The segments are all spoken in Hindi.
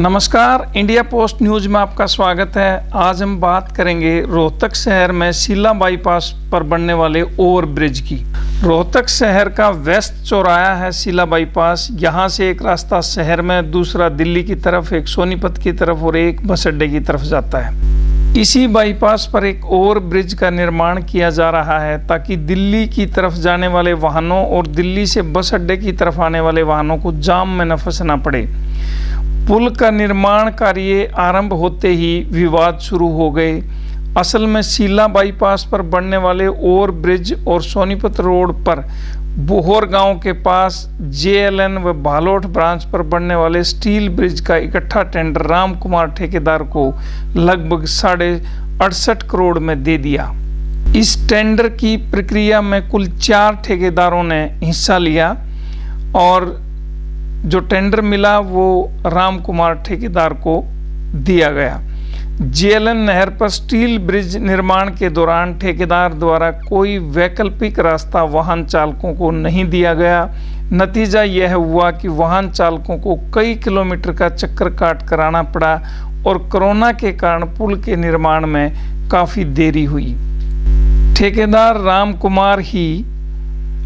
नमस्कार, इंडिया पोस्ट न्यूज में आपका स्वागत है। आज हम बात करेंगे रोहतक शहर में शिला बाईपास पर बनने वाले ओवरब्रिज की। रोहतक शहर का व्यस्त चौराहा है शिला बाईपास। यहाँ से एक रास्ता शहर में, दूसरा दिल्ली की तरफ, एक सोनीपत की तरफ और एक बस अड्डे की तरफ जाता है। इसी बाईपास पर एक ओवरब्रिज का निर्माण किया जा रहा है ताकि दिल्ली की तरफ जाने वाले वाहनों और दिल्ली से बस अड्डे की तरफ आने वाले वाहनों को जाम में न फंसना पड़े। पुल का निर्माण कार्य आरंभ होते ही विवाद शुरू हो गए। असल में शिला बाईपास पर बनने वाले ओवरब्रिज और सोनीपत रोड पर बोहर गांव के पास JLN व भालोट ब्रांच पर बनने वाले स्टील ब्रिज का इकट्ठा टेंडर राम कुमार ठेकेदार को लगभग 68.5 करोड़ में दे दिया। इस टेंडर की प्रक्रिया में कुल 4 ठेकेदारों ने हिस्सा लिया और जो टेंडर मिला वो राम कुमार ठेकेदार को दिया गया। JLN नहर पर स्टील ब्रिज निर्माण के दौरान ठेकेदार द्वारा कोई वैकल्पिक रास्ता वाहन चालकों को नहीं दिया गया। नतीजा यह हुआ कि वाहन चालकों को कई किलोमीटर का चक्कर काट कर आना पड़ा और कोरोना के कारण पुल के निर्माण में काफ़ी देरी हुई। ठेकेदार राम कुमार ही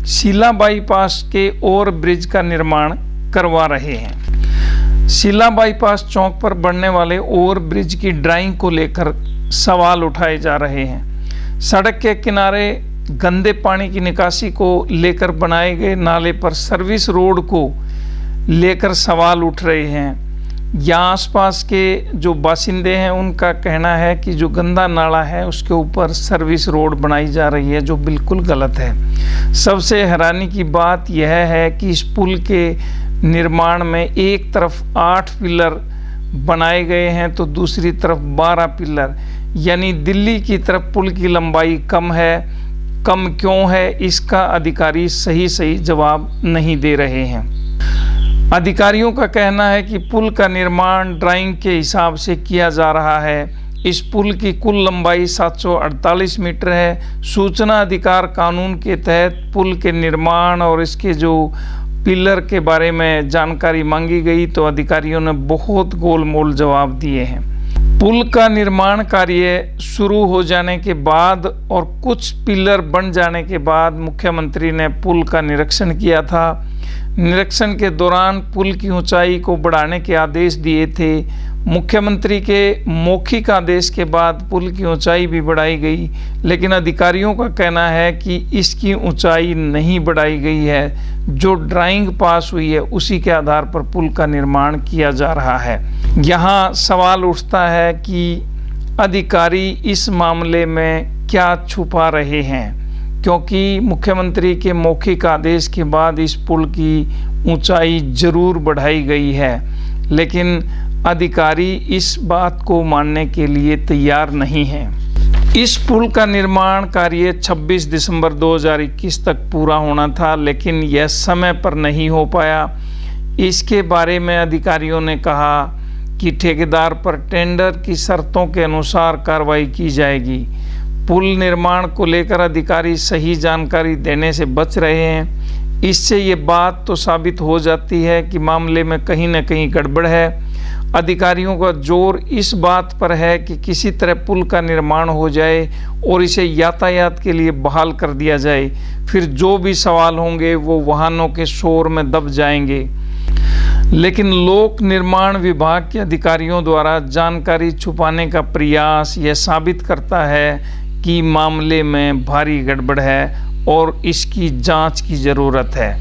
शिला बाईपास के ओवरब्रिज का निर्माण करवा रहे हैं। शिला बाईपास चौक पर बनने वाले ओवरब्रिज की ड्राइंग को लेकर सवाल उठाए जा रहे हैं। सड़क के किनारे गंदे पानी की निकासी को लेकर बनाए गए नाले पर सर्विस रोड को लेकर सवाल उठ रहे हैं। यहाँ आसपास के जो बासिंदे हैं उनका कहना है कि जो गंदा नाला है उसके ऊपर सर्विस रोड बनाई जा रही है, जो बिल्कुल गलत है। सबसे हैरानी की बात यह है कि इस पुल के निर्माण में एक तरफ 8 पिलर बनाए गए हैं तो दूसरी तरफ 12 पिलर, यानी दिल्ली की तरफ पुल की लंबाई कम है। कम क्यों है, इसका अधिकारी सही जवाब नहीं दे रहे हैं। अधिकारियों का कहना है कि पुल का निर्माण ड्राइंग के हिसाब से किया जा रहा है। इस पुल की कुल लंबाई 748 मीटर है। सूचना अधिकार कानून के तहत पुल के निर्माण और इसके जो पिलर के बारे में जानकारी मांगी गई तो अधिकारियों ने बहुत गोलमोल जवाब दिए हैं। पुल का निर्माण कार्य शुरू हो जाने के बाद और कुछ पिलर बन जाने के बाद मुख्यमंत्री ने पुल का निरीक्षण किया था। निरीक्षण के दौरान पुल की ऊंचाई को बढ़ाने के आदेश दिए थे। मुख्यमंत्री के मौखिक आदेश के बाद पुल की ऊंचाई भी बढ़ाई गई, लेकिन अधिकारियों का कहना है कि इसकी ऊंचाई नहीं बढ़ाई गई है। जो ड्राइंग पास हुई है उसी के आधार पर पुल का निर्माण किया जा रहा है। यहाँ सवाल उठता है कि अधिकारी इस मामले में क्या छुपा रहे हैं, क्योंकि मुख्यमंत्री के मौखिक आदेश के बाद इस पुल की ऊंचाई जरूर बढ़ाई गई है, लेकिन अधिकारी इस बात को मानने के लिए तैयार नहीं हैं। इस पुल का निर्माण कार्य 26 दिसंबर 2021 तक पूरा होना था, लेकिन यह समय पर नहीं हो पाया। इसके बारे में अधिकारियों ने कहा कि ठेकेदार पर टेंडर की शर्तों के अनुसार कार्रवाई की जाएगी। पुल निर्माण को लेकर अधिकारी सही जानकारी देने से बच रहे हैं। इससे ये बात तो साबित हो जाती है कि मामले में कहीं न कहीं गड़बड़ है। अधिकारियों का जोर इस बात पर है कि किसी तरह पुल का निर्माण हो जाए और इसे यातायात के लिए बहाल कर दिया जाए। फिर जो भी सवाल होंगे वो वाहनों के शोर में दब जाएंगे। लेकिन लोक निर्माण विभाग के अधिकारियों द्वारा जानकारी छुपाने का प्रयास यह साबित करता है कि मामले में भारी गड़बड़ है और इसकी जांच की ज़रूरत है।